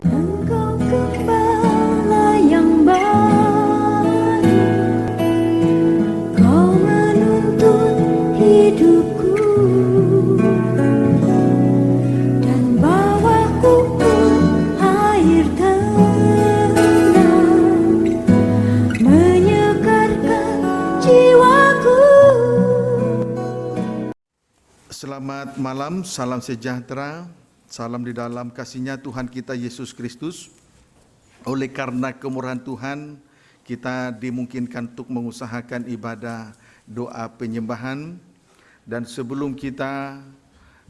Engkau gembala yang baik, Kau menuntun hidupku dan bawaku ke air tenang, menyegarkan jiwaku. Selamat malam, salam sejahtera, salam di dalam kasih-Nya Tuhan kita Yesus Kristus. Oleh karena kemurahan Tuhan, kita dimungkinkan untuk mengusahakan ibadah doa penyembahan. Dan sebelum kita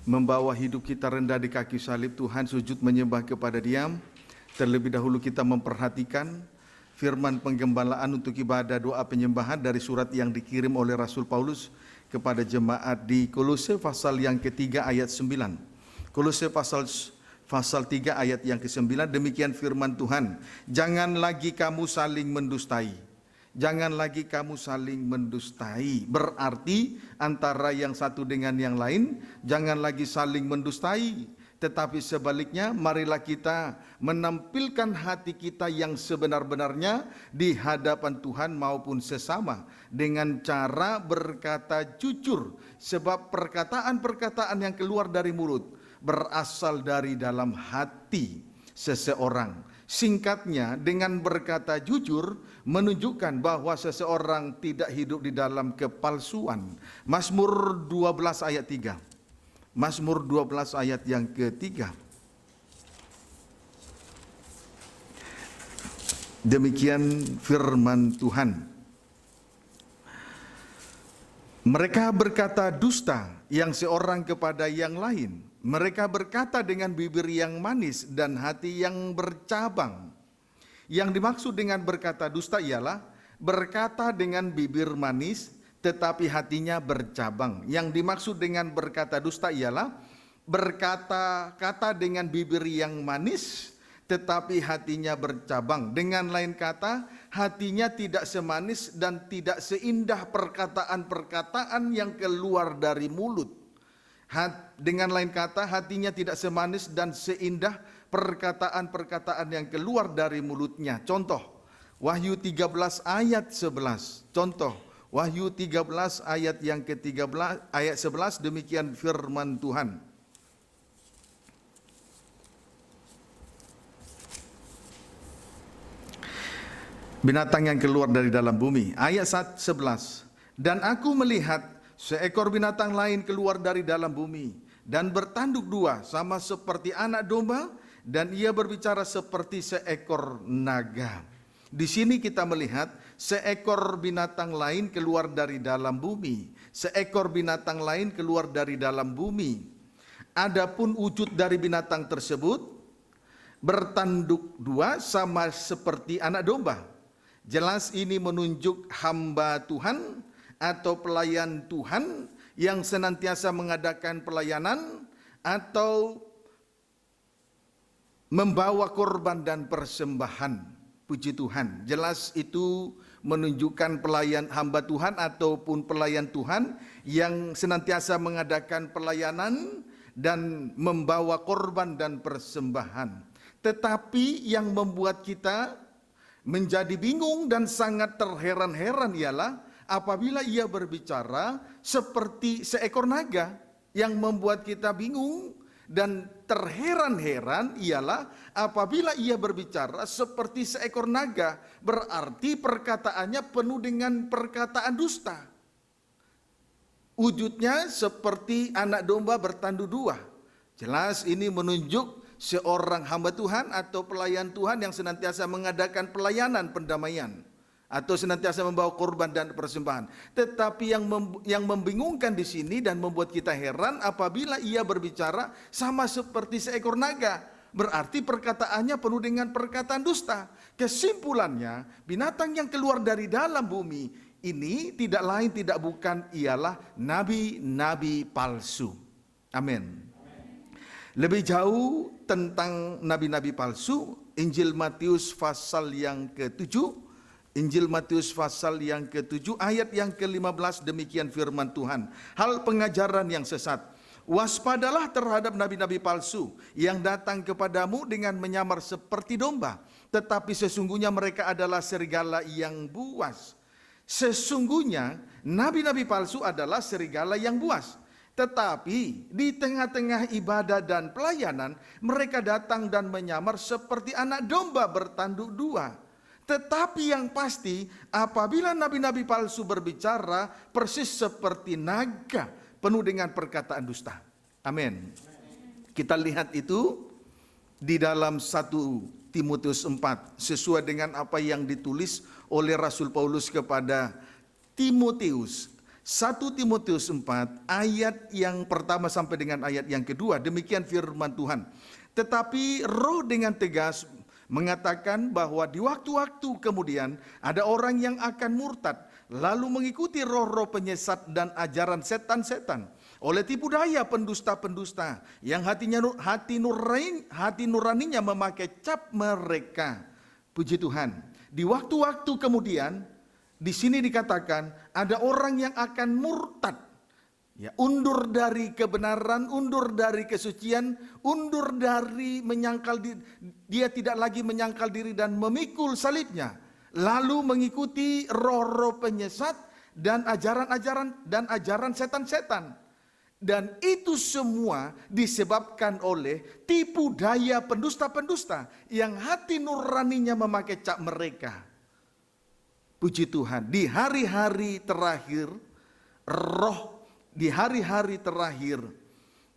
membawa hidup kita rendah di kaki salib Tuhan, sujud menyembah kepada Dia, terlebih dahulu kita memperhatikan firman penggembalaan untuk ibadah doa penyembahan dari surat yang dikirim oleh Rasul Paulus kepada jemaat di Kolose pasal yang ketiga ayat 9. Kolose pasal 3 ayat yang ke-9, demikian firman Tuhan. Jangan lagi kamu saling mendustai. Jangan lagi kamu saling mendustai. Berarti antara yang satu dengan yang lain, jangan lagi saling mendustai. Tetapi sebaliknya, marilah kita menampilkan hati kita yang sebenar-benarnya di hadapan Tuhan maupun sesama dengan cara berkata jujur, sebab perkataan-perkataan yang keluar dari mulut berasal dari dalam hati seseorang. Singkatnya, dengan berkata jujur menunjukkan bahwa seseorang tidak hidup di dalam kepalsuan. Mazmur 12 ayat 3. Mazmur 12 ayat yang ketiga. Demikian firman Tuhan. Mereka berkata dusta yang seorang kepada yang lain. Mereka berkata dengan bibir yang manis dan hati yang bercabang. Yang dimaksud dengan berkata dusta ialah berkata dengan bibir manis tetapi hatinya bercabang. Yang dimaksud dengan berkata dusta ialah berkata-kata dengan bibir yang manis tetapi hatinya bercabang. Dengan lain kata, hatinya tidak semanis dan tidak seindah perkataan-perkataan yang keluar dari mulut. Dengan lain kata, hatinya tidak semanis dan seindah perkataan-perkataan yang keluar dari mulutnya. Contoh, Wahyu 13 ayat 11. Contoh, Wahyu 13 ayat yang ke-13 ayat 11, demikian firman Tuhan. Binatang yang keluar dari dalam bumi. Ayat 11. Dan aku melihat seekor binatang lain keluar dari dalam bumi dan bertanduk dua sama seperti anak domba, dan ia berbicara seperti seekor naga. Di sini kita melihat seekor binatang lain keluar dari dalam bumi. Seekor binatang lain keluar dari dalam bumi. Adapun wujud dari binatang tersebut bertanduk dua sama seperti anak domba. Jelas ini menunjuk hamba Tuhan atau pelayan Tuhan yang senantiasa mengadakan pelayanan atau membawa korban dan persembahan. Puji Tuhan, jelas itu menunjukkan pelayan hamba Tuhan ataupun pelayan Tuhan yang senantiasa mengadakan pelayanan dan membawa korban dan persembahan. Tetapi yang membuat kita menjadi bingung dan sangat terheran-heran ialah apabila ia berbicara seperti seekor naga. Yang membuat kita bingung dan terheran-heran ialah apabila ia berbicara seperti seekor naga, berarti perkataannya penuh dengan perkataan dusta. Wujudnya seperti anak domba bertanduk dua. Jelas ini menunjuk seorang hamba Tuhan atau pelayan Tuhan yang senantiasa mengadakan pelayanan pendamaian atau senantiasa membawa korban dan persembahan. Tetapi yang membingungkan di sini dan membuat kita heran apabila ia berbicara sama seperti seekor naga, berarti perkataannya penuh dengan perkataan dusta. Kesimpulannya, binatang yang keluar dari dalam bumi ini tidak lain tidak bukan ialah nabi-nabi palsu. Amin. Lebih jauh tentang nabi-nabi palsu, Injil Matius pasal yang ke-7, Injil Matius pasal yang ke-7 ayat yang ke-15, demikian firman Tuhan. Hal pengajaran yang sesat. Waspadalah terhadap nabi-nabi palsu yang datang kepadamu dengan menyamar seperti domba, tetapi sesungguhnya mereka adalah serigala yang buas. Sesungguhnya nabi-nabi palsu adalah serigala yang buas. Tetapi di tengah-tengah ibadah dan pelayanan, mereka datang dan menyamar seperti anak domba bertanduk dua. Tetapi yang pasti, apabila nabi-nabi palsu berbicara, persis seperti naga, penuh dengan perkataan dusta. Amin. Kita lihat itu di dalam 1 Timotius 4, sesuai dengan apa yang ditulis oleh Rasul Paulus kepada Timotius. 1 Timotius 4 ayat yang pertama sampai dengan ayat yang kedua, demikian firman Tuhan. Tetapi roh dengan tegas mengatakan bahwa di waktu-waktu kemudian ada orang yang akan murtad, lalu mengikuti roh-roh penyesat dan ajaran setan-setan, oleh tipu daya pendusta-pendusta yang hati nuraninya memakai cap mereka. Puji Tuhan. Di waktu-waktu kemudian, di sini dikatakan ada orang yang akan murtad, ya, undur dari kebenaran, undur dari kesucian, undur dari dia tidak lagi menyangkal diri dan memikul salibnya, lalu mengikuti roh-roh penyesat dan ajaran setan-setan. Dan itu semua disebabkan oleh tipu daya pendusta-pendusta yang hati nuraninya memakai cap mereka. Puji Tuhan, di hari-hari terakhir,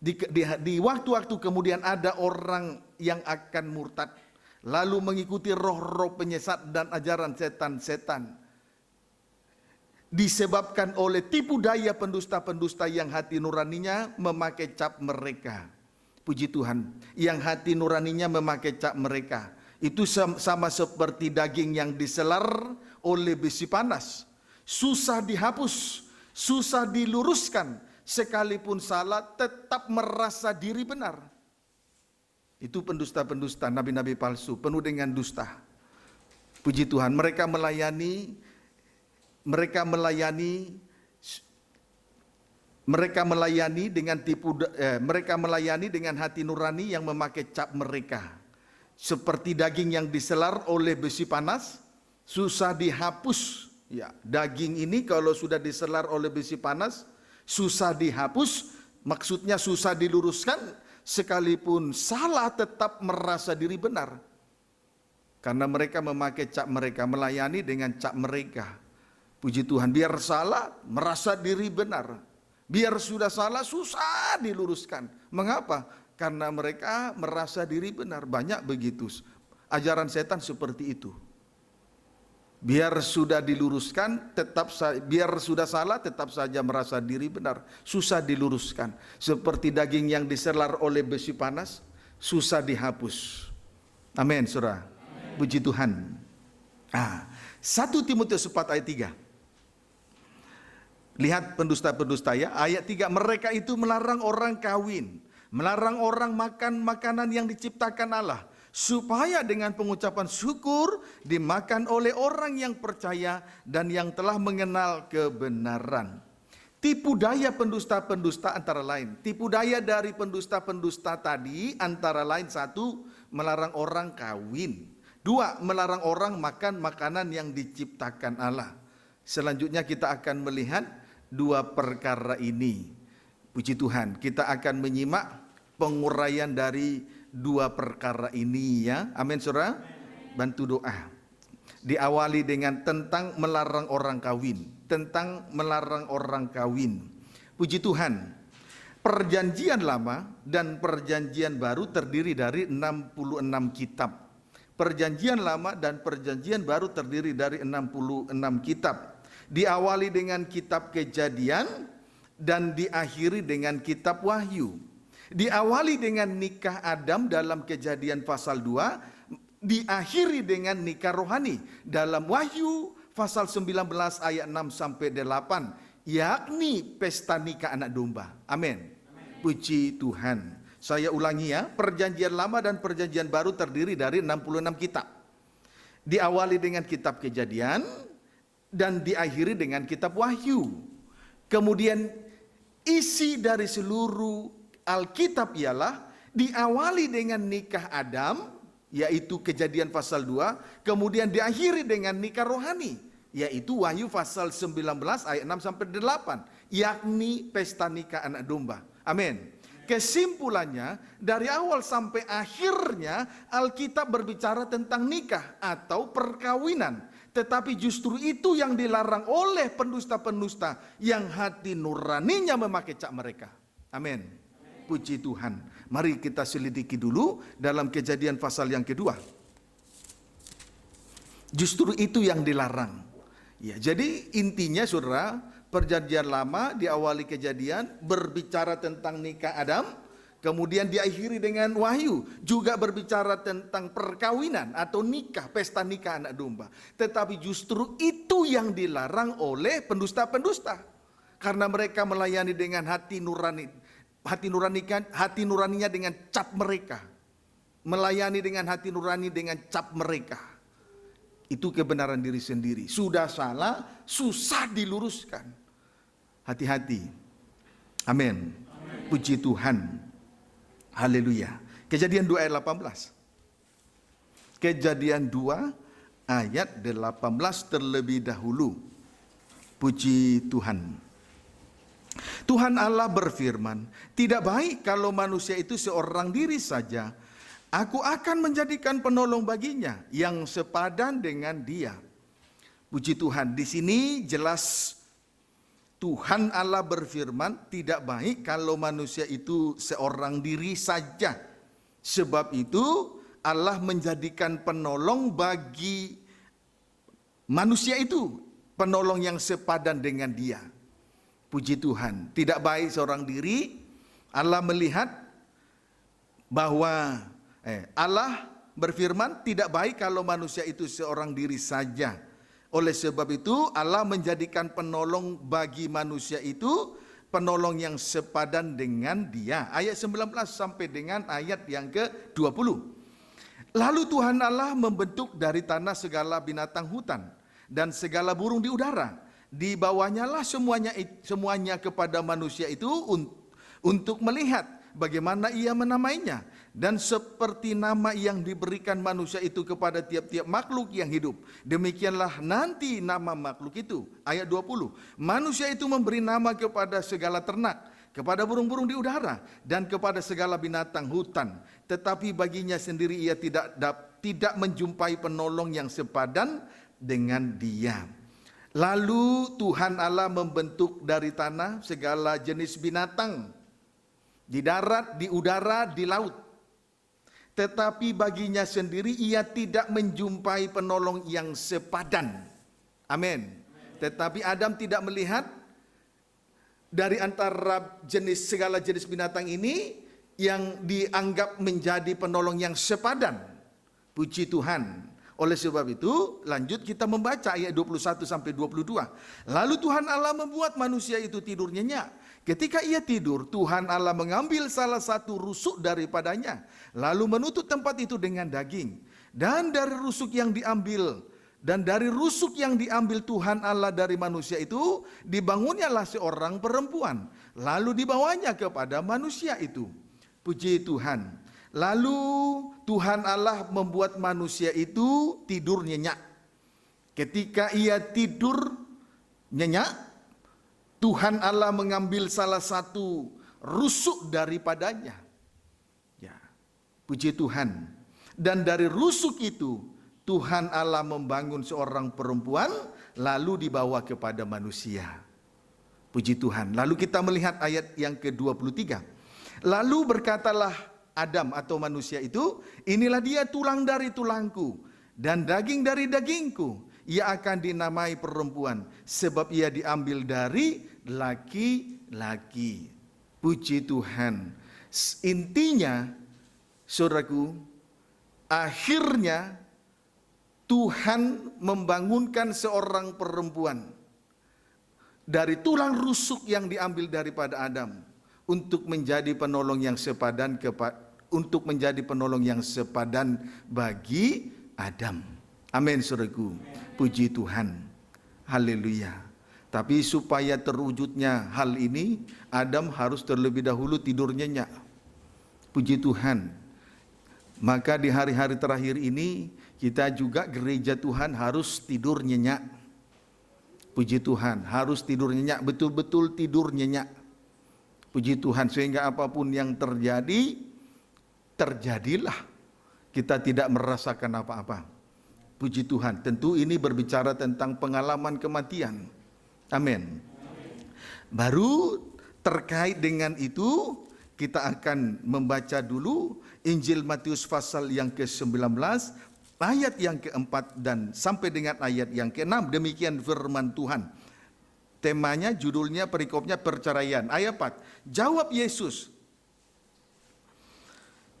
di waktu-waktu kemudian ada orang yang akan murtad, lalu mengikuti roh-roh penyesat dan ajaran setan-setan. Disebabkan oleh tipu daya pendusta-pendusta yang hati nuraninya memakai cap mereka. Puji Tuhan, yang hati nuraninya memakai cap mereka. Itu sama seperti daging yang diselar oleh besi panas. Susah dihapus, susah diluruskan. Sekalipun salah tetap merasa diri benar. Itu pendusta-pendusta, nabi-nabi palsu, penuh dengan dusta. Puji Tuhan, mereka melayani dengan hati nurani yang memakai cap mereka. Seperti daging yang diselar oleh besi panas, susah dihapus. Ya, daging ini kalau sudah diselar oleh besi panas, susah dihapus, maksudnya susah diluruskan, sekalipun salah tetap merasa diri benar. Karena mereka memakai cap mereka, melayani dengan cap mereka. Puji Tuhan, biar salah merasa diri benar, biar sudah salah susah diluruskan. Mengapa? Karena mereka merasa diri benar. Banyak begitu ajaran setan seperti itu. Biar sudah diluruskan, biar sudah salah tetap saja merasa diri benar, susah diluruskan. Seperti daging yang diselar oleh besi panas, susah dihapus. Amin, saudara. Puji Tuhan. 1 Timotius 4 ayat 3. Lihat pendusta-pendusta ya. Ayat 3, mereka itu melarang orang kawin, melarang orang makan makanan yang diciptakan Allah, supaya dengan pengucapan syukur dimakan oleh orang yang percaya dan yang telah mengenal kebenaran. Tipu daya pendusta-pendusta antara lain. Tipu daya dari pendusta-pendusta tadi antara lain, 1, melarang orang kawin. 2, melarang orang makan makanan yang diciptakan Allah. Selanjutnya kita akan melihat 2 perkara ini. Puji Tuhan, kita akan menyimak penguraian dari 2 perkara ini ya. Amin, saudara. Bantu doa. Diawali dengan tentang melarang orang kawin. Tentang melarang orang kawin. Puji Tuhan. Perjanjian Lama dan Perjanjian Baru terdiri dari 66 kitab. Perjanjian Lama dan Perjanjian Baru terdiri dari 66 kitab. Diawali dengan kitab Kejadian dan diakhiri dengan kitab Wahyu. Diawali dengan nikah Adam dalam Kejadian pasal 2, diakhiri dengan nikah rohani dalam Wahyu pasal 19 ayat 6 sampai 8, yakni pesta nikah anak domba. Amin. Puji Tuhan. Saya ulangi ya, Perjanjian Lama dan Perjanjian Baru terdiri dari 66 kitab. Diawali dengan kitab Kejadian dan diakhiri dengan kitab Wahyu. Kemudian isi dari seluruh Alkitab ialah diawali dengan nikah Adam, yaitu Kejadian pasal 2, kemudian diakhiri dengan nikah rohani, yaitu Wahyu pasal 19 ayat 6 sampai 8, yakni pesta nikah anak domba. Amin. Kesimpulannya, dari awal sampai akhirnya Alkitab berbicara tentang nikah atau perkawinan. Tetapi justru itu yang dilarang oleh pendusta-pendusta yang hati nuraninya memakai cap mereka. Amin. Puji Tuhan. Mari kita selidiki dulu dalam Kejadian pasal yang kedua. Justru itu yang dilarang. Ya, jadi intinya saudara, Perjanjian Lama diawali Kejadian berbicara tentang nikah Adam, kemudian diakhiri dengan Wahyu juga berbicara tentang perkawinan atau nikah, pesta nikah anak domba. Tetapi justru itu yang dilarang oleh pendusta-pendusta, karena mereka melayani dengan hati nuraninya dengan cap mereka, melayani dengan hati nurani dengan cap mereka. Itu kebenaran diri sendiri. Sudah salah, susah diluruskan. Hati-hati. Amin. Puji Tuhan. Haleluya. Kejadian 2 ayat 18. Kejadian 2 ayat 18 terlebih dahulu. Puji Tuhan. Tuhan Allah berfirman, tidak baik kalau manusia itu seorang diri saja. Aku akan menjadikan penolong baginya yang sepadan dengan dia. Puji Tuhan. Di sini jelas Tuhan Allah berfirman, tidak baik kalau manusia itu seorang diri saja. Sebab itu Allah menjadikan penolong bagi manusia itu, penolong yang sepadan dengan dia. Puji Tuhan. Tidak baik seorang diri. Allah melihat bahwa Allah berfirman, tidak baik kalau manusia itu seorang diri saja. Oleh sebab itu Allah menjadikan penolong bagi manusia itu, penolong yang sepadan dengan dia. Ayat 19 sampai dengan ayat yang ke-20. Lalu Tuhan Allah membentuk dari tanah segala binatang hutan dan segala burung di udara. Dibawanya lah semuanya kepada manusia itu untuk melihat bagaimana ia menamainya. Dan seperti nama yang diberikan manusia itu kepada tiap-tiap makhluk yang hidup, demikianlah nanti nama makhluk itu. Ayat 20. Manusia itu memberi nama kepada segala ternak, kepada burung-burung di udara, dan kepada segala binatang hutan. Tetapi baginya sendiri ia tidak menjumpai penolong yang sepadan dengan dia. Lalu Tuhan Allah membentuk dari tanah segala jenis binatang, di darat, di udara, di laut. Tetapi baginya sendiri ia tidak menjumpai penolong yang sepadan. Amin. Tetapi Adam tidak melihat dari antara segala jenis binatang ini yang dianggap menjadi penolong yang sepadan. Puji Tuhan. Oleh sebab itu, lanjut kita membaca ayat 21 sampai 22. Lalu Tuhan Allah membuat manusia itu tidur nyenyak. Ketika ia tidur, Tuhan Allah mengambil salah satu rusuk daripadanya, lalu menutup tempat itu dengan daging. Dan dari rusuk yang diambil Tuhan Allah dari manusia itu, dibangunnyalah seorang perempuan, lalu dibawanya kepada manusia itu. Puji Tuhan. Lalu Tuhan Allah membuat manusia itu tidur nyenyak. Ketika ia tidur nyenyak, Tuhan Allah mengambil salah satu rusuk daripadanya. Ya, puji Tuhan. Dan dari rusuk itu Tuhan Allah membangun seorang perempuan, lalu dibawa kepada manusia. Puji Tuhan. Lalu kita melihat ayat yang ke-23. Lalu berkatalah Adam atau manusia itu, inilah dia tulang dari tulangku dan daging dari dagingku. Ia akan dinamai perempuan sebab ia diambil dari laki-laki. Puji Tuhan. Intinya, saudaraku, akhirnya Tuhan membangunkan seorang perempuan dari tulang rusuk yang diambil daripada Adam untuk menjadi penolong yang sepadan bagi Adam. Amin, saudaraku. Puji Tuhan. Haleluya. Tapi supaya terwujudnya hal ini, Adam harus terlebih dahulu tidur nyenyak. Puji Tuhan. Maka di hari-hari terakhir ini, kita juga gereja Tuhan harus tidur nyenyak. Puji Tuhan, harus tidur nyenyak, betul-betul tidur nyenyak. Puji Tuhan, sehingga apapun yang terjadi, terjadilah. Kita tidak merasakan apa-apa. Puji Tuhan, tentu ini berbicara tentang pengalaman kematian. Amin. Baru terkait dengan itu, kita akan membaca dulu Injil Matius pasal yang ke-19, ayat yang ke-4 dan sampai dengan ayat yang ke-6. Demikian firman Tuhan. Temanya, judulnya, perikopnya perceraian. Ayat 4. Jawab Yesus,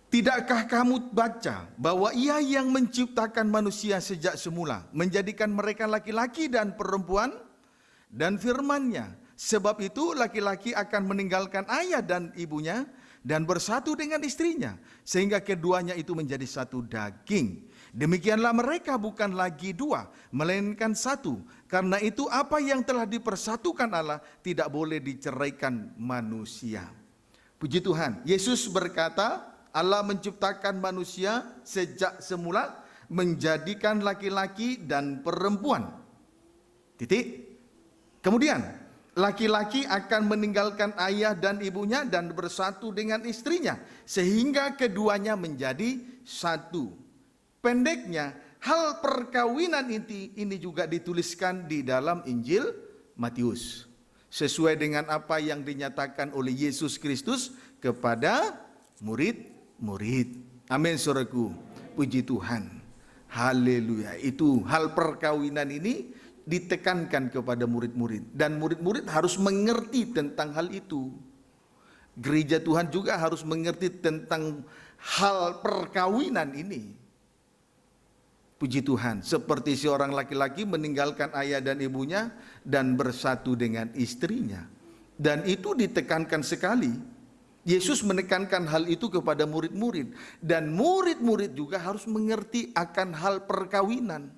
tidakkah kamu baca bahwa Ia yang menciptakan manusia sejak semula, menjadikan mereka laki-laki dan perempuan? Dan firman-Nya, sebab itu laki-laki akan meninggalkan ayah dan ibunya dan bersatu dengan istrinya, sehingga keduanya itu menjadi satu daging. Demikianlah mereka bukan lagi dua, melainkan satu. Karena itu apa yang telah dipersatukan Allah tidak boleh diceraikan manusia. Puji Tuhan. Yesus berkata, Allah menciptakan manusia sejak semula, menjadikan laki-laki dan perempuan. Titik. Kemudian, laki-laki akan meninggalkan ayah dan ibunya dan bersatu dengan istrinya, sehingga keduanya menjadi satu. Pendeknya, hal perkawinan ini juga dituliskan di dalam Injil Matius, sesuai dengan apa yang dinyatakan oleh Yesus Kristus kepada murid-murid. Amin, saudaraku. Puji Tuhan. Haleluya. Itu hal perkawinan ini ditekankan kepada murid-murid, dan murid-murid harus mengerti tentang hal itu. Gereja Tuhan juga harus mengerti tentang hal perkawinan ini. Puji Tuhan. Seperti seorang laki-laki meninggalkan ayah dan ibunya dan bersatu dengan istrinya, dan itu ditekankan sekali. Yesus menekankan hal itu kepada murid-murid, dan murid-murid juga harus mengerti akan hal perkawinan.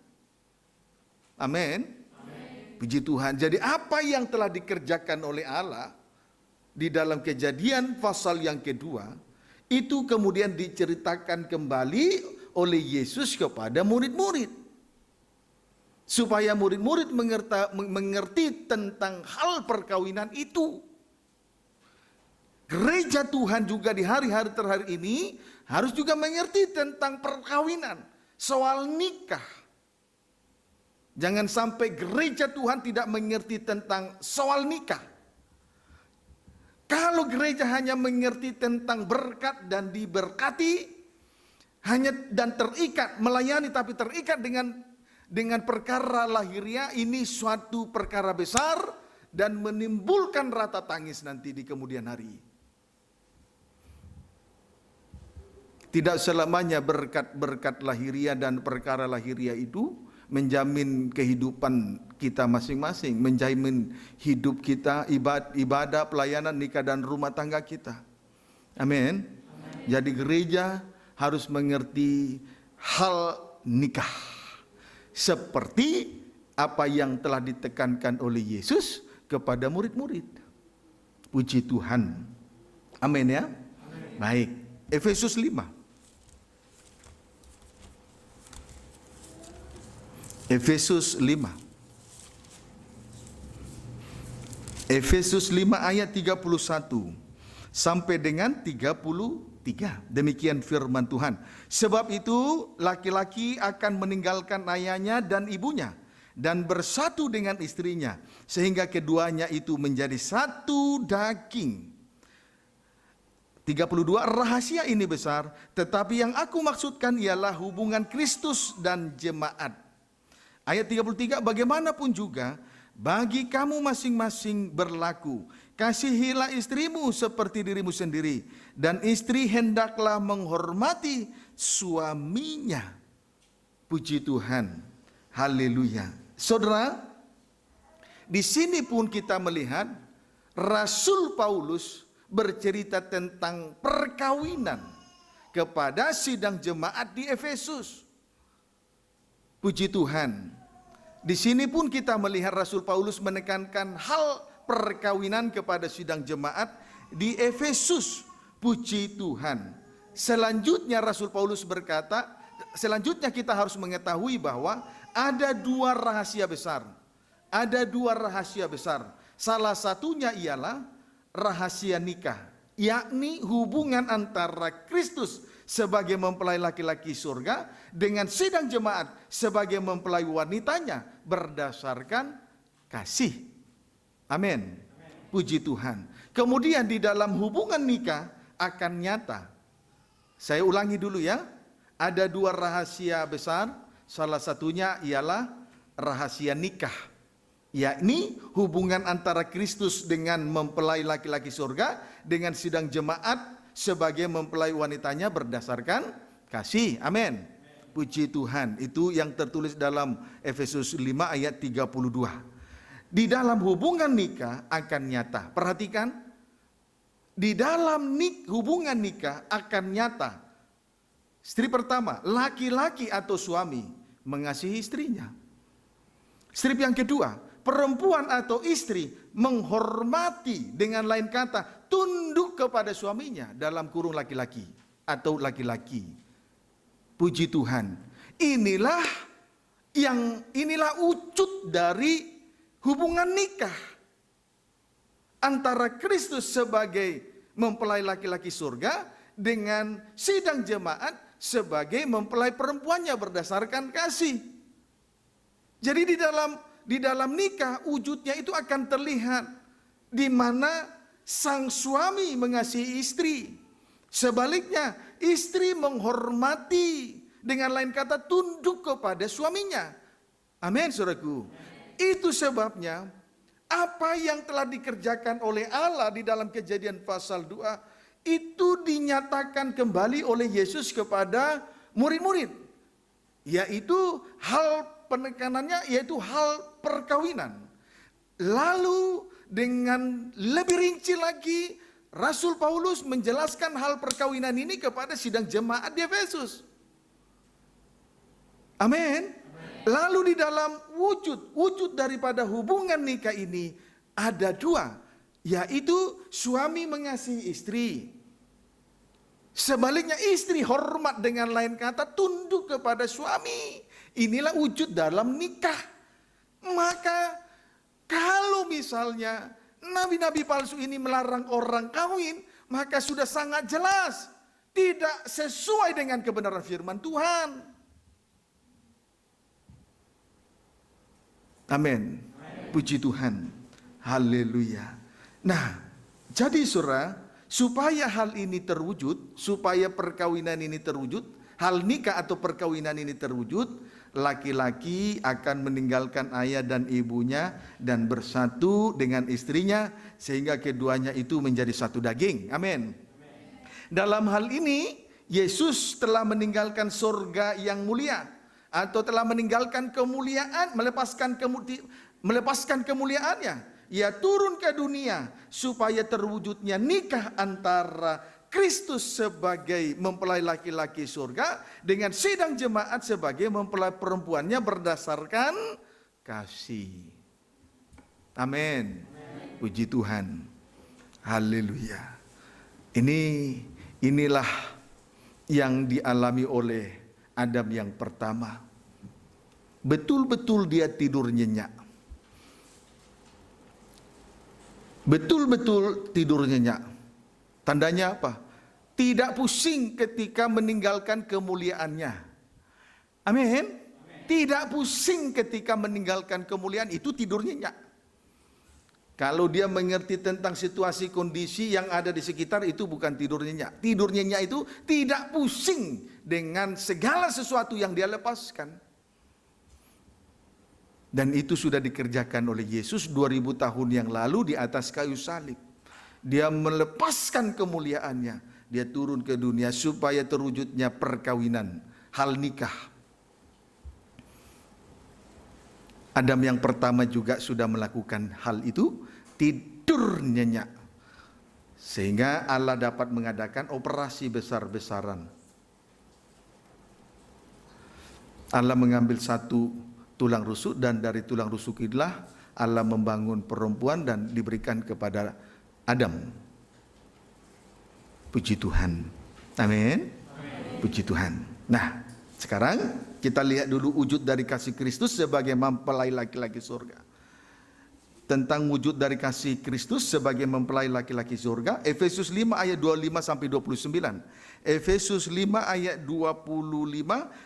Amin. Puji Tuhan. Jadi apa yang telah dikerjakan oleh Allah di dalam Kejadian pasal yang kedua, itu kemudian diceritakan kembali oleh Yesus kepada murid-murid, supaya murid-murid mengerti tentang hal perkawinan itu. Gereja Tuhan juga di hari-hari terakhir ini harus juga mengerti tentang perkawinan, soal nikah. Jangan sampai gereja Tuhan tidak mengerti tentang soal nikah. Kalau gereja hanya mengerti tentang berkat dan diberkati, hanya dan terikat melayani tapi terikat dengan perkara lahiriah, ini suatu perkara besar dan menimbulkan rata tangis nanti di kemudian hari. Tidak selamanya berkat-berkat lahiriah dan perkara lahiriah itu menjamin kehidupan kita masing-masing, menjamin hidup kita, ibadah, pelayanan, nikah dan rumah tangga kita. Amin. Jadi gereja harus mengerti hal nikah, seperti apa yang telah ditekankan oleh Yesus kepada murid-murid. Puji Tuhan. Amin ya. Baik. Efesus 5. Efesus 5. Efesus 5 ayat 31 sampai dengan 33. Demikian firman Tuhan. Sebab itu laki-laki akan meninggalkan ayahnya dan ibunya dan bersatu dengan istrinya, sehingga keduanya itu menjadi satu daging. 32. Rahasia ini besar, tetapi yang aku maksudkan ialah hubungan Kristus dan jemaat. Ayat 33, bagaimanapun juga bagi kamu masing-masing berlaku, kasihilah istrimu seperti dirimu sendiri, dan istri hendaklah menghormati suaminya. Puji Tuhan. Haleluya. Saudara, di sini pun kita melihat Rasul Paulus bercerita tentang perkawinan kepada sidang jemaat di Efesus. Puji Tuhan. Di sini pun kita melihat Rasul Paulus menekankan hal perkawinan kepada sidang jemaat di Efesus. Puji Tuhan. Selanjutnya Rasul Paulus berkata, selanjutnya kita harus mengetahui bahwa ada dua rahasia besar. Ada dua rahasia besar. Salah satunya ialah rahasia nikah, yakni hubungan antara Kristus sebagai mempelai laki-laki surga dengan sidang jemaat sebagai mempelai wanitanya berdasarkan kasih. Amin. Puji Tuhan. Kemudian di dalam hubungan nikah akan nyata. Saya ulangi dulu ya. Ada dua rahasia besar. Salah satunya ialah rahasia nikah, yakni hubungan antara Kristus dengan mempelai laki-laki surga dengan sidang jemaat sebagai mempelai wanitanya berdasarkan kasih. Amin. Puji Tuhan. Itu yang tertulis dalam Efesus 5 ayat 32. Di dalam hubungan nikah akan nyata. Perhatikan. Di dalam hubungan nikah akan nyata. Istri pertama, laki-laki atau suami mengasihi istrinya. Strip yang kedua, perempuan atau istri menghormati, dengan lain kata tunduk kepada suaminya, dalam kurung laki-laki atau laki-laki. Puji Tuhan. Inilah wujud dari hubungan nikah antara Kristus sebagai mempelai laki-laki surga dengan sidang jemaat sebagai mempelai perempuannya berdasarkan kasih. Jadi di dalam nikah wujudnya itu akan terlihat di mana sang suami mengasihi istri. Sebaliknya istri menghormati, dengan lain kata tunduk kepada suaminya. Amin, saudaraku. Itu sebabnya apa yang telah dikerjakan oleh Allah di dalam Kejadian pasal 2 itu dinyatakan kembali oleh Yesus kepada murid-murid, yaitu hal penekanannya yaitu hal perkawinan. Lalu dengan lebih rinci lagi Rasul Paulus menjelaskan hal perkawinan ini kepada sidang jemaat di Efesus. Amin. Lalu di dalam wujud daripada hubungan nikah ini ada dua, yaitu suami mengasihi istri. Sebaliknya istri hormat, dengan lain kata tunduk kepada suami. Inilah wujud dalam nikah. Maka kalau misalnya nabi-nabi palsu ini melarang orang kawin, maka sudah sangat jelas tidak sesuai dengan kebenaran firman Tuhan. Amin. Puji Tuhan. Haleluya. Nah, jadi saudara, supaya hal ini terwujud, supaya perkawinan ini terwujud, hal nikah atau perkawinan ini terwujud, laki-laki akan meninggalkan ayah dan ibunya dan bersatu dengan istrinya sehingga keduanya itu menjadi satu daging. Amin. Dalam hal ini Yesus telah meninggalkan surga yang mulia, atau telah meninggalkan kemuliaan, melepaskan kemuliaannya. Ia turun ke dunia supaya terwujudnya nikah antara Kristus sebagai mempelai laki-laki surga dengan sidang jemaat sebagai mempelai perempuannya berdasarkan kasih. Amin. Puji Tuhan. Haleluya. Inilah yang dialami oleh Adam yang pertama. Betul-betul dia tidur nyenyak. Betul-betul tidur nyenyak. Tandanya apa? Tidak pusing ketika meninggalkan kemuliaannya. Amin. Tidak pusing ketika meninggalkan kemuliaan, itu tidur nyenyak. Kalau dia mengerti tentang situasi kondisi yang ada di sekitar, itu bukan tidur nyenyak. Tidur nyenyak itu tidak pusing dengan segala sesuatu yang dia lepaskan. Dan itu sudah dikerjakan oleh Yesus 2000 tahun yang lalu di atas kayu salib. Dia melepaskan kemuliaannya. Dia turun ke dunia supaya terwujudnya perkawinan, hal nikah. Adam yang pertama juga sudah melakukan hal itu, tidur nyenyak. Sehingga Allah dapat mengadakan operasi besar-besaran. Allah mengambil satu tulang rusuk, dan dari tulang rusuk itulah Allah membangun perempuan dan diberikan kepada Adam. Puji Tuhan. Amin. Puji Tuhan. Nah, sekarang kita lihat dulu wujud dari kasih Kristus sebagai mempelai laki-laki surga. Tentang wujud dari kasih Kristus sebagai mempelai laki-laki surga, Efesus 5 ayat 25 sampai 29. Efesus 5 ayat 25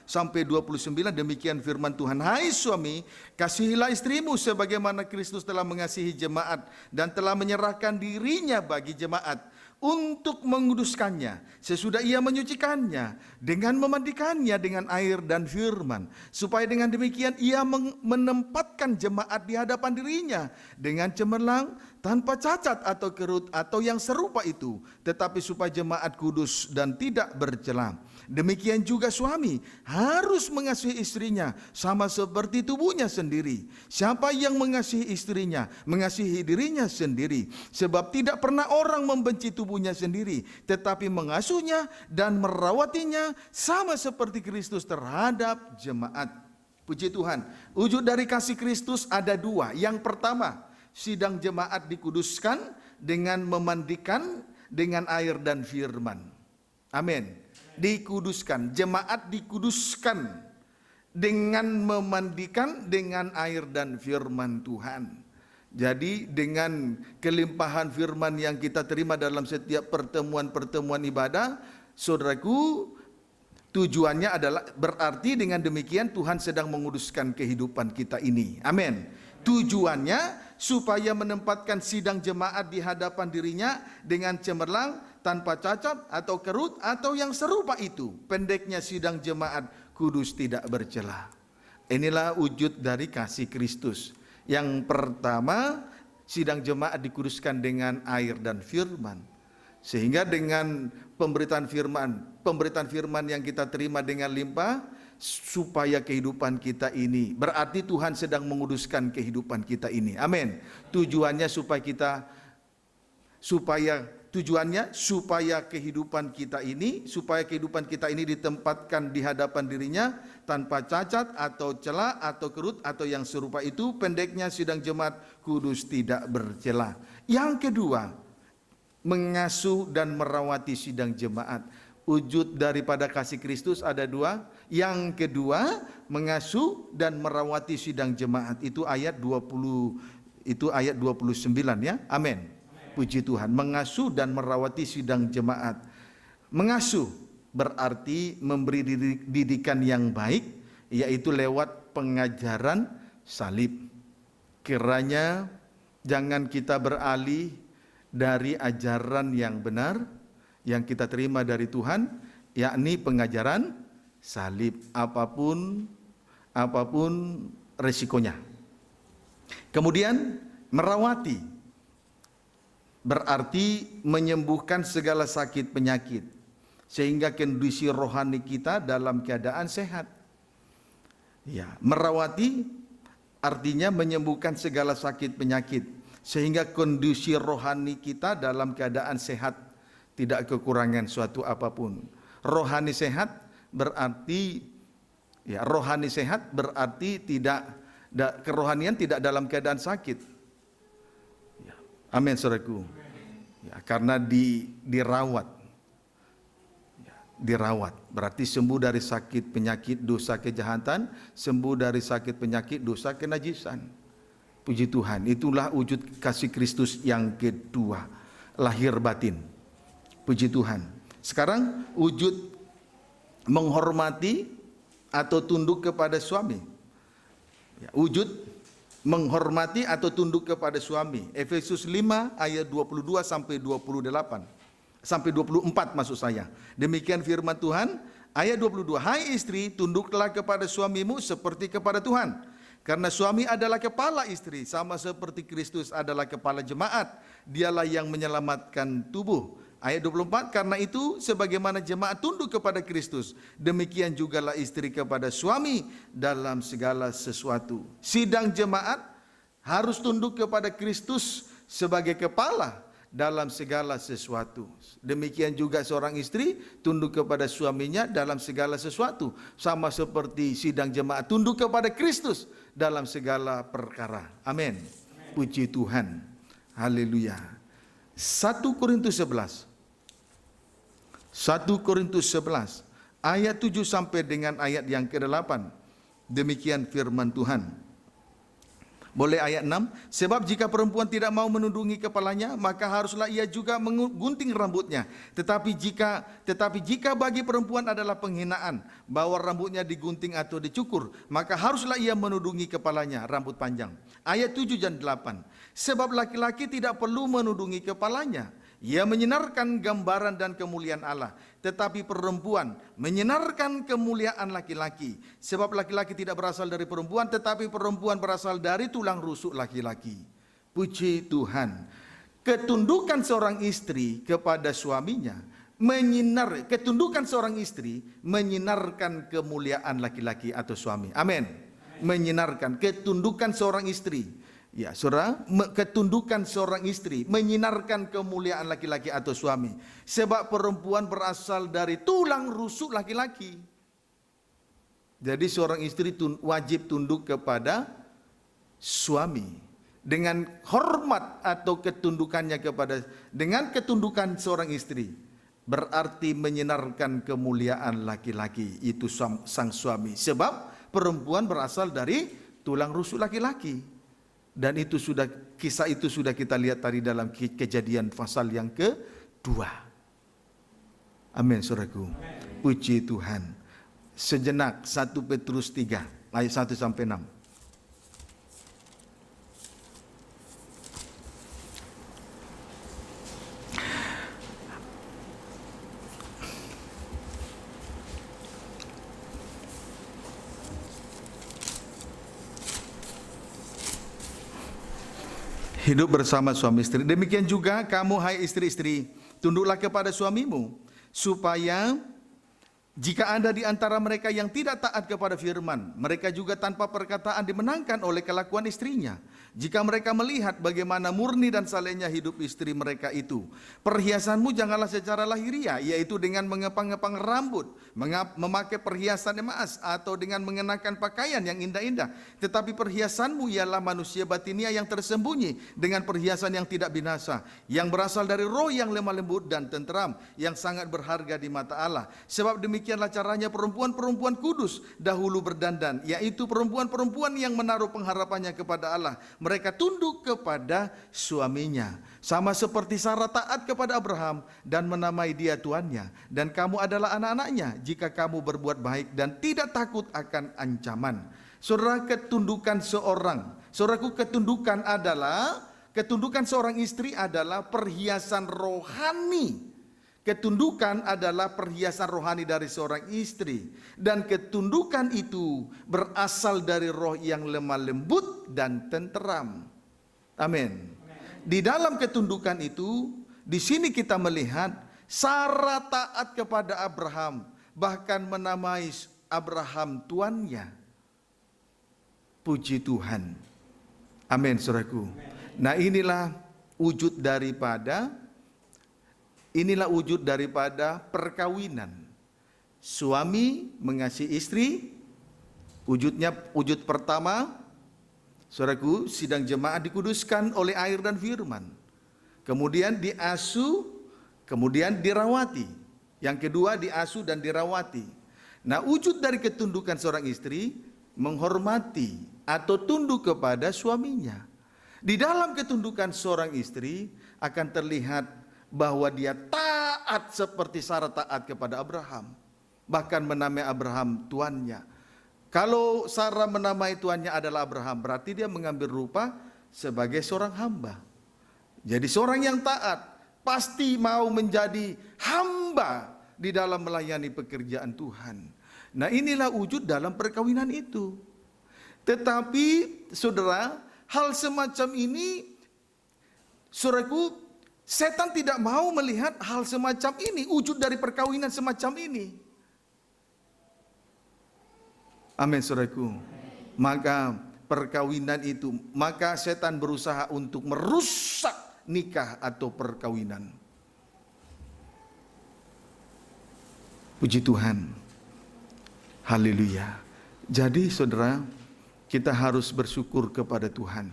sampai 29, demikian firman Tuhan. Hai suami, kasihilah istrimu sebagaimana Kristus telah mengasihi jemaat dan telah menyerahkan dirinya bagi jemaat untuk menguduskannya, sesudah ia menyucikannya dengan memandikannya dengan air dan firman, supaya dengan demikian ia menempatkan jemaat di hadapan dirinya dengan cemerlang, tanpa cacat atau kerut atau yang serupa itu, tetapi supaya jemaat kudus dan tidak bercela. Demikian juga suami harus mengasihi istrinya sama seperti tubuhnya sendiri. Siapa yang mengasihi istrinya mengasihi dirinya sendiri, sebab tidak pernah orang membenci tubuhnya sendiri, tetapi mengasuhnya dan merawatinya sama seperti Kristus terhadap jemaat. Puji Tuhan. Wujud dari kasih Kristus ada dua. Yang pertama, sidang jemaat dikuduskan dengan memandikan dengan air dan firman. Amin. Dikuduskan, jemaat dikuduskan dengan memandikan dengan air dan firman Tuhan. Jadi dengan kelimpahan firman yang kita terima dalam setiap pertemuan-pertemuan ibadah, saudaraku, tujuannya adalah berarti dengan demikian Tuhan sedang menguduskan kehidupan kita ini. Amin. Tujuannya supaya menempatkan sidang jemaat di hadapan dirinya dengan cemerlang, tanpa cacat atau kerut atau yang serupa itu. Pendeknya sidang jemaat kudus tidak bercela. Inilah wujud dari kasih Kristus. Yang pertama, sidang jemaat dikuduskan dengan air dan firman. Sehingga dengan pemberitaan firman yang kita terima dengan limpah, supaya kehidupan kita ini, berarti Tuhan sedang menguduskan kehidupan kita ini. Amin. Tujuannya supaya kehidupan kita ini ditempatkan di hadapan dirinya tanpa cacat atau cela atau kerut atau yang serupa itu. Pendeknya sidang jemaat kudus tidak bercela. Yang kedua, mengasuh dan merawati sidang jemaat. Wujud daripada kasih Kristus ada dua. Yang kedua, mengasuh dan merawati sidang jemaat. Itu ayat 20, itu ayat 29 ya. Amin. Puji Tuhan. Mengasuh dan merawati sidang jemaat. Mengasuh berarti memberi didikan yang baik, yaitu lewat pengajaran salib. Kiranya jangan kita beralih dari ajaran yang benar yang kita terima dari Tuhan, yakni pengajaran salib, apapun resikonya. Kemudian merawati berarti menyembuhkan segala sakit penyakit sehingga kondisi rohani kita dalam keadaan sehat. Ya, merawati artinya menyembuhkan segala sakit penyakit sehingga kondisi rohani kita dalam keadaan sehat, tidak kekurangan suatu apapun. Rohani sehat berarti tidak kerohanian tidak dalam keadaan sakit. Ya. Amin, saudaraku. Ya, karena dirawat. Ya, dirawat berarti sembuh dari sakit penyakit dosa kejahatan, sembuh dari sakit penyakit dosa kenajisan. Puji Tuhan. Itulah wujud kasih Kristus yang kedua, lahir batin. Puji Tuhan. Sekarang wujud menghormati atau tunduk kepada suami. Ya, wujud menghormati atau tunduk kepada suami. Efesus 5 ayat 22 sampai 28. Sampai 24 maksud saya. Demikian firman Tuhan, ayat 22. Hai istri, tunduklah kepada suamimu seperti kepada Tuhan. Karena suami adalah kepala istri, sama seperti Kristus adalah kepala jemaat. Dialah yang menyelamatkan tubuh. Ayat 24, karena itu sebagaimana jemaat tunduk kepada Kristus, demikian jugalah istri kepada suami dalam segala sesuatu. Sidang jemaat harus tunduk kepada Kristus sebagai kepala dalam segala sesuatu. Demikian juga seorang istri tunduk kepada suaminya dalam segala sesuatu. Sama seperti sidang jemaat tunduk kepada Kristus dalam segala perkara. Amin. Puji Tuhan. Haleluya. 1 Korintus 11. 1 Korintus 11 ayat 7 sampai dengan ayat yang ke-8. Demikian firman Tuhan. Boleh ayat 6. Sebab jika perempuan tidak mau menundungi kepalanya, maka haruslah ia juga menggunting rambutnya. Tetapi jika bagi perempuan adalah penghinaan bahwa rambutnya digunting atau dicukur, maka haruslah ia menundungi kepalanya, rambut panjang. Ayat 7 dan 8. Sebab laki-laki tidak perlu menundungi kepalanya. Ia menyinarkan gambaran dan kemuliaan Allah. Tetapi perempuan menyinarkan kemuliaan laki-laki. Sebab laki-laki tidak berasal dari perempuan, tetapi perempuan berasal dari tulang rusuk laki-laki. Puji Tuhan. Ketundukan seorang istri kepada suaminya, ketundukan seorang istri menyinarkan kemuliaan laki-laki atau suami. Amin. Menyinarkan ketundukan seorang istri. Ya, saudara, ketundukan seorang istri menyinarkan kemuliaan laki-laki atau suami. Sebab perempuan berasal dari tulang rusuk laki-laki. Jadi seorang istri wajib tunduk kepada suami. Dengan hormat atau ketundukannya dengan ketundukan seorang istri, berarti menyinarkan kemuliaan laki-laki, itu sang suami. Sebab perempuan berasal dari tulang rusuk laki-laki. Dan kisah itu sudah kita lihat tadi dalam Kejadian pasal yang ke-2. Amin, saudaraku. Puji Tuhan. Sejenak 1 Petrus 3 ayat 1 sampai 6. Hidup bersama suami istri. Demikian juga kamu, hai istri-istri, tunduklah kepada suamimu, supaya jika ada di antara mereka yang tidak taat kepada firman, mereka juga tanpa perkataan dimenangkan oleh kelakuan istrinya. Jika mereka melihat bagaimana murni dan salehnya hidup istri mereka itu, perhiasanmu janganlah secara lahiriah, yaitu dengan mengepang-ngepang rambut, memakai perhiasan emas, atau dengan mengenakan pakaian yang indah-indah. Tetapi perhiasanmu ialah manusia batinia yang tersembunyi, dengan perhiasan yang tidak binasa, yang berasal dari roh yang lemah lembut dan tenteram, yang sangat berharga di mata Allah. Sebab demikianlah caranya perempuan-perempuan kudus dahulu berdandan, yaitu perempuan-perempuan yang menaruh pengharapannya kepada Allah. Mereka tunduk kepada suaminya, sama seperti Sarah taat kepada Abraham dan menamai dia tuannya. Dan kamu adalah anak-anaknya jika kamu berbuat baik dan tidak takut akan ancaman. Saudara, ketundukan seorang istri adalah perhiasan rohani. Ketundukan adalah perhiasan rohani dari seorang istri. Dan ketundukan itu berasal dari roh yang lemah lembut dan tenteram. Amin. Di dalam ketundukan itu, di sini kita melihat Sarah taat kepada Abraham, bahkan menamai Abraham tuannya. Puji Tuhan. Amin, saudaraku. Nah, inilah wujud daripada perkawinan. Suami mengasihi istri. Wujud pertama, saudaraku, sidang jemaat dikuduskan oleh air dan firman. Kemudian diasuh, kemudian dirawati. Yang kedua, diasuh dan dirawati. Nah, wujud dari ketundukan seorang istri menghormati atau tunduk kepada suaminya. Di dalam ketundukan seorang istri akan terlihat bahwa dia taat seperti Sarah taat kepada Abraham, bahkan menamai Abraham tuannya. Kalau Sarah menamai tuannya adalah Abraham, berarti dia mengambil rupa sebagai seorang hamba. Jadi seorang yang taat pasti mau menjadi hamba di dalam melayani pekerjaan Tuhan. Nah, inilah wujud dalam perkawinan itu. Tetapi saudara, hal semacam ini, saudaraku, setan tidak mau melihat hal semacam ini, wujud dari perkawinan semacam ini. Amin, saudaraku. Maka perkawinan itu, maka setan berusaha untuk merusak nikah atau perkawinan. Puji Tuhan. Haleluya. Jadi saudara, kita harus bersyukur kepada Tuhan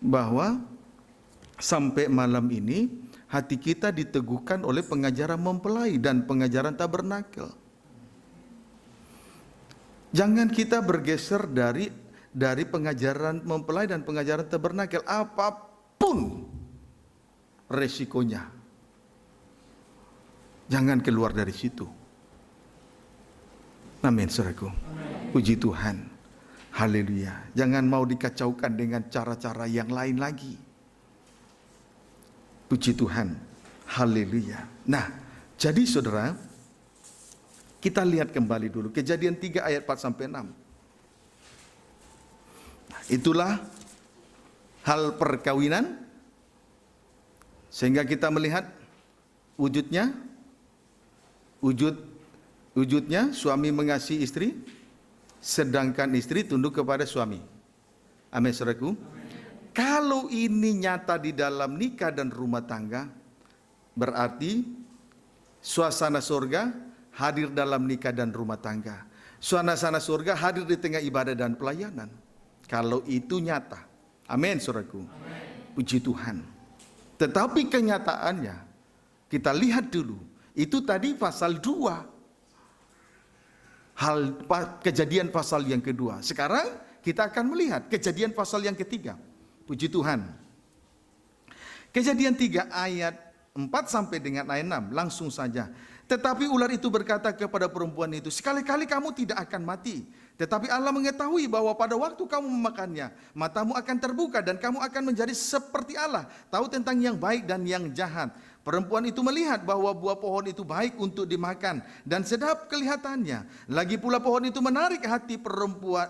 bahwa sampai malam ini hati kita diteguhkan oleh pengajaran mempelai dan pengajaran tabernakel. Jangan kita bergeser dari pengajaran mempelai dan pengajaran tabernakel apapun resikonya. Jangan keluar dari situ. Amin, saudaraku. Puji Tuhan. Haleluya. Jangan mau dikacaukan dengan cara-cara yang lain lagi. Puji Tuhan. Haleluya. Nah, jadi saudara, kita lihat kembali dulu Kejadian 3 ayat 4 sampai 6. Nah, itulah hal perkawinan, sehingga kita melihat wujudnya suami mengasihi istri, sedangkan istri tunduk kepada suami. Amin, saudaraku. Kalau ini nyata di dalam nikah dan rumah tangga, berarti suasana surga hadir dalam nikah dan rumah tangga. Suasana surga hadir di tengah ibadah dan pelayanan. Kalau itu nyata. Amin, saudaraku. Puji Tuhan. Tetapi kenyataannya, kita lihat dulu. Itu tadi pasal 2. Kejadian pasal yang kedua. Sekarang kita akan melihat Kejadian pasal yang ketiga. Puji Tuhan. Kejadian 3 ayat 4 sampai dengan ayat 6. Langsung saja. Tetapi ular itu berkata kepada perempuan itu, sekali-kali kamu tidak akan mati. Tetapi Allah mengetahui bahwa pada waktu kamu memakannya, matamu akan terbuka dan kamu akan menjadi seperti Allah, tahu tentang yang baik dan yang jahat. Perempuan itu melihat bahwa buah pohon itu baik untuk dimakan dan sedap kelihatannya. Lagi pula pohon itu menarik hati perempuan,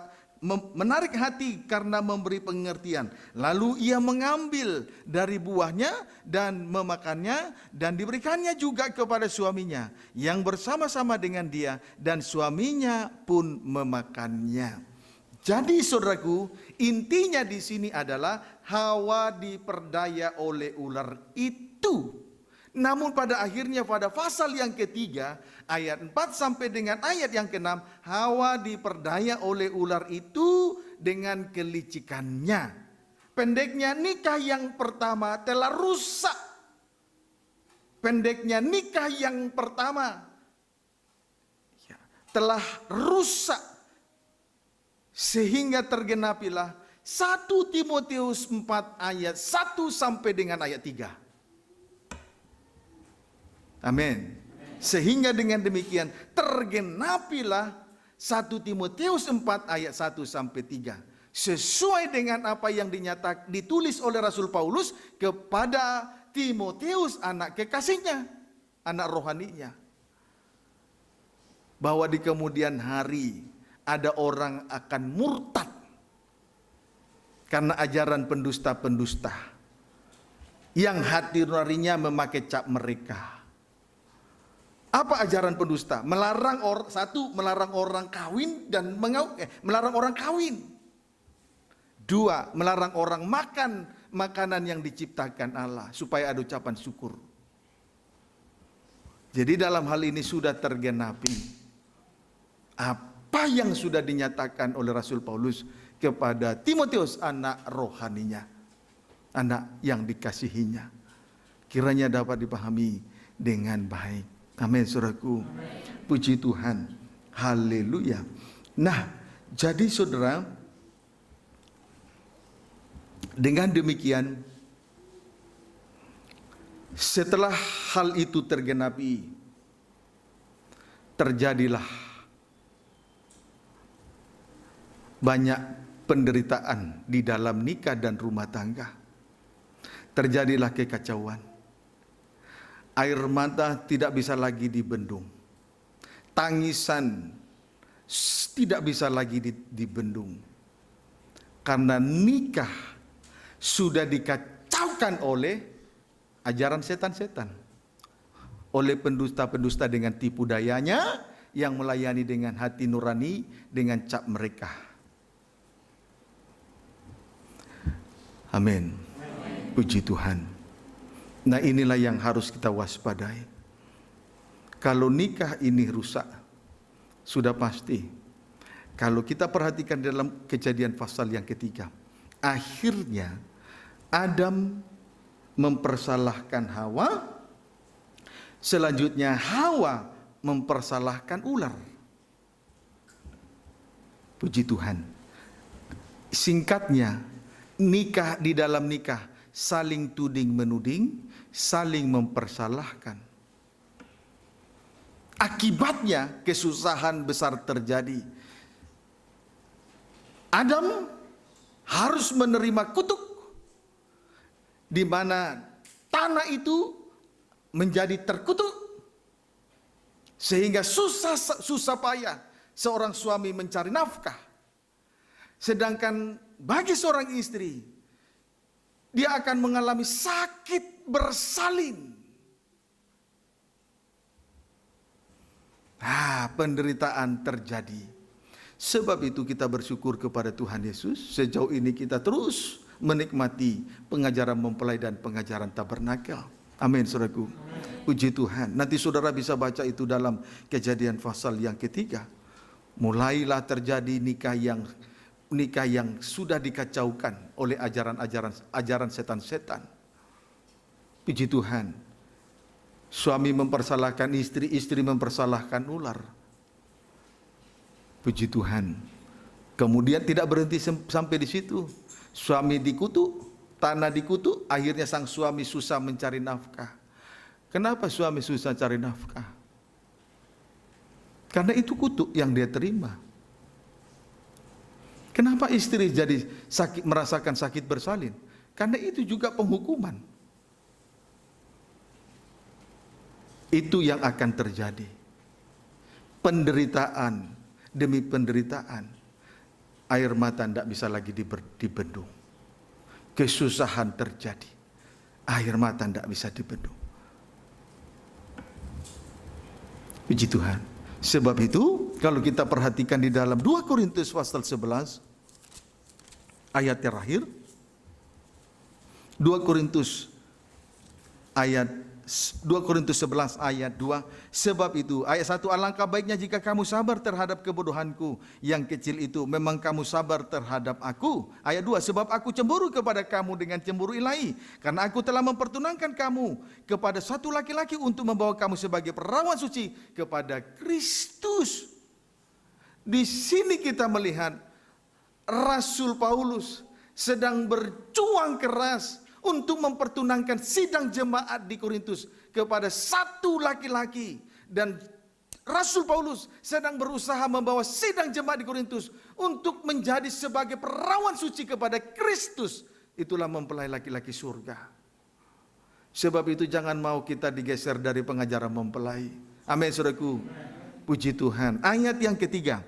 menarik hati karena memberi pengertian. Lalu ia mengambil dari buahnya dan memakannya dan diberikannya juga kepada suaminya yang bersama-sama dengan dia, dan suaminya pun memakannya. Jadi saudaraku, intinya di sini adalah Hawa diperdaya oleh ular itu. Namun pada akhirnya pada pasal yang ketiga ayat 4 sampai dengan ayat yang ke-6, Hawa diperdaya oleh ular itu dengan kelicikannya. Pendeknya nikah yang pertama telah rusak. Pendeknya nikah yang pertama telah rusak, sehingga tergenapilah 1 Timotius 4 ayat 1 sampai dengan ayat 3. Amin. Sehingga dengan demikian tergenapilah 1 Timotius 4 ayat 1 sampai 3. Sesuai dengan apa yang ditulis oleh Rasul Paulus kepada Timotius, anak kekasihnya, anak rohaninya. Bahwa di kemudian hari ada orang akan murtad karena ajaran pendusta-pendusta yang hati nuraninya memakai cap mereka. Apa ajaran pendusta? Melarang orang kawin dan melarang orang kawin. 2, melarang orang makan makanan yang diciptakan Allah supaya ada ucapan syukur. Jadi dalam hal ini sudah tergenapi apa yang sudah dinyatakan oleh Rasul Paulus kepada Timotius, anak rohaninya, anak yang dikasihinya. Kiranya dapat dipahami dengan baik. Amin, saudaraku. Puji Tuhan. Haleluya. Nah, jadi saudara, dengan demikian, setelah hal itu tergenapi, terjadilah banyak penderitaan di dalam nikah dan rumah tangga. Terjadilah kekacauan. Air mata tidak bisa lagi dibendung. Tangisan tidak bisa lagi dibendung. Karena nikah sudah dikacaukan oleh ajaran setan-setan. Oleh pendusta-pendusta dengan tipu dayanya yang melayani dengan hati nurani dengan cap mereka. Amin. Puji Tuhan. Nah, inilah yang harus kita waspadai. Kalau nikah ini rusak, sudah pasti. Kalau kita perhatikan dalam Kejadian pasal yang ketiga, akhirnya Adam mempersalahkan Hawa, selanjutnya Hawa mempersalahkan ular. Puji Tuhan. Singkatnya, nikah, di dalam nikah saling tuding menuding, saling mempersalahkan. Akibatnya kesusahan besar terjadi. Adam harus menerima kutuk, di mana tanah itu menjadi terkutuk, sehingga susah payah seorang suami mencari nafkah. Sedangkan bagi seorang istri, dia akan mengalami sakit bersalin. Penderitaan terjadi. Sebab itu kita bersyukur kepada Tuhan Yesus. Sejauh ini kita terus menikmati pengajaran mempelai dan pengajaran tabernakel. Amin, saudaraku. Puji Tuhan. Nanti saudara bisa baca itu dalam Kejadian pasal yang ketiga. Mulailah terjadi nikah yang sudah dikacaukan oleh ajaran setan-setan. Puji Tuhan. Suami mempersalahkan istri, istri mempersalahkan ular. Puji Tuhan. Kemudian tidak berhenti sampai di situ. Suami dikutuk, tanah dikutuk, akhirnya sang suami susah mencari nafkah. Kenapa suami susah cari nafkah? Karena itu kutuk yang dia terima. Kenapa istri jadi merasakan sakit bersalin? Karena itu juga penghukuman. Itu yang akan terjadi. Penderitaan demi penderitaan. Air mata tidak bisa lagi dibendung. Kesusahan terjadi. Air mata tidak bisa dibendung. Puji Tuhan. Sebab itu, kalau kita perhatikan di dalam 2 Korintus pasal 11, ayat terakhir, 2 Korintus 11 ayat 2, sebab itu, ayat 1, alangkah baiknya jika kamu sabar terhadap kebodohanku yang kecil itu, memang kamu sabar terhadap aku. Ayat 2, sebab aku cemburu kepada kamu dengan cemburu ilahi, karena aku telah mempertunangkan kamu kepada satu laki-laki untuk membawa kamu sebagai perawan suci kepada Kristus. Di sini kita melihat Rasul Paulus sedang berjuang keras untuk mempertunangkan sidang jemaat di Korintus kepada satu laki-laki. Dan Rasul Paulus sedang berusaha membawa sidang jemaat di Korintus untuk menjadi sebagai perawan suci kepada Kristus. Itulah mempelai laki-laki surga. Sebab itu jangan mau kita digeser dari pengajaran mempelai. Amin, saudaraku. Puji Tuhan. Ayat yang ketiga.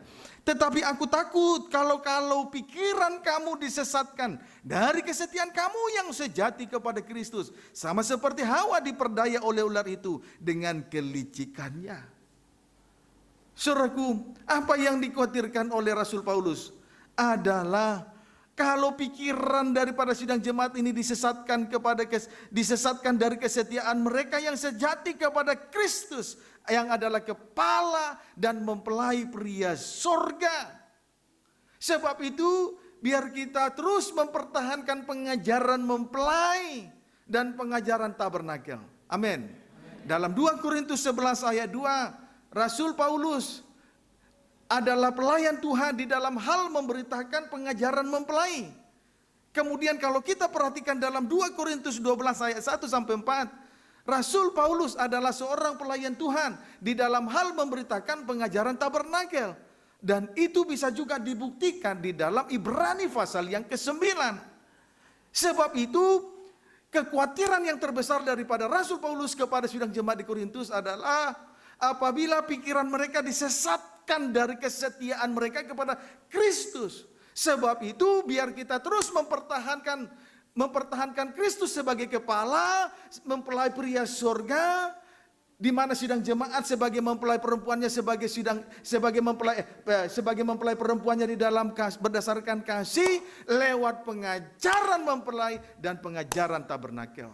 Tetapi aku takut kalau pikiran kamu disesatkan dari kesetiaan kamu yang sejati kepada Kristus. Sama seperti Hawa diperdaya oleh ular itu dengan kelicikannya. Saudaraku, apa yang dikhawatirkan oleh Rasul Paulus adalah kalau pikiran daripada sidang jemaat ini disesatkan dari kesetiaan mereka yang sejati kepada Kristus, yang adalah kepala dan mempelai pria sorga. Sebab itu biar kita terus mempertahankan pengajaran mempelai dan pengajaran tabernakel. Amin. Dalam 2 Korintus 11 ayat 2, Rasul Paulus adalah pelayan Tuhan di dalam hal memberitakan pengajaran mempelai. Kemudian kalau kita perhatikan dalam 2 Korintus 12 ayat 1 sampai 4, Rasul Paulus adalah seorang pelayan Tuhan di dalam hal memberitakan pengajaran tabernakel. Dan itu bisa juga dibuktikan di dalam Ibrani pasal yang ke-9. Sebab itu, kekhawatiran yang terbesar daripada Rasul Paulus kepada sidang jemaat di Korintus adalah apabila pikiran mereka disesatkan dari kesetiaan mereka kepada Kristus. Sebab itu, biar kita terus mempertahankan Kristus sebagai kepala, mempelai pria surga, di mana sidang jemaat sebagai mempelai perempuannya sebagai mempelai perempuannya di dalam berdasarkan kasih lewat pengajaran mempelai dan pengajaran tabernakel.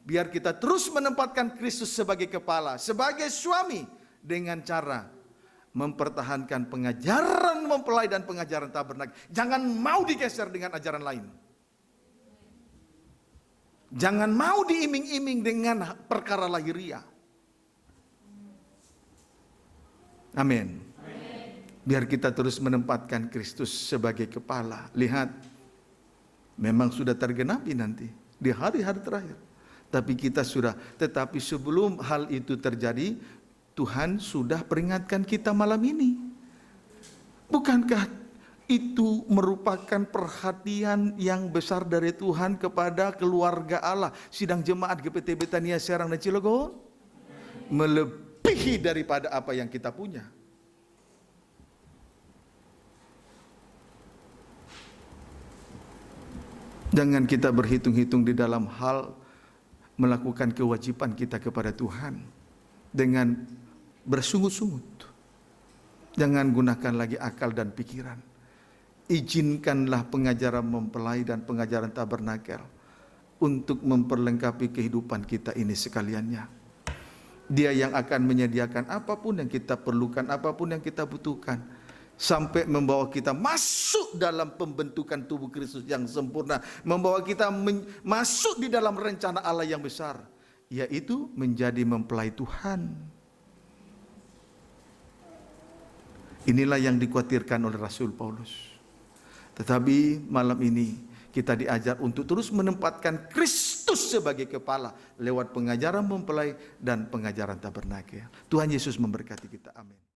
Biar kita terus menempatkan Kristus sebagai kepala, sebagai suami dengan cara mempertahankan pengajaran mempelai dan pengajaran tabernakel. Jangan mau digeser dengan ajaran lain. Jangan mau diiming-iming dengan perkara lahiriah. Amin. Biar kita terus menempatkan Kristus sebagai kepala. Lihat, memang sudah tergenapi nanti di hari-hari terakhir. Tetapi sebelum hal itu terjadi, Tuhan sudah peringatkan kita malam ini. Bukankah itu merupakan perhatian yang besar dari Tuhan kepada keluarga Allah, sidang jemaat GPT Betania Serang dan Cilegon? Melebihi daripada apa yang kita punya. Jangan kita berhitung-hitung di dalam hal melakukan kewajiban kita kepada Tuhan dengan bersungut-sungut. Jangan gunakan lagi akal dan pikiran. Izinkanlah pengajaran mempelai dan pengajaran tabernakel untuk memperlengkapi kehidupan kita ini sekaliannya. Dia yang akan menyediakan apapun yang kita perlukan, apapun yang kita butuhkan, sampai membawa kita masuk dalam pembentukan tubuh Kristus yang sempurna, membawa kita masuk di dalam rencana Allah yang besar, yaitu menjadi mempelai Tuhan. Inilah yang dikhawatirkan oleh Rasul Paulus. Tetapi malam ini kita diajar untuk terus menempatkan Kristus sebagai kepala lewat pengajaran mempelai dan pengajaran tabernakel. Tuhan Yesus memberkati kita. Amin.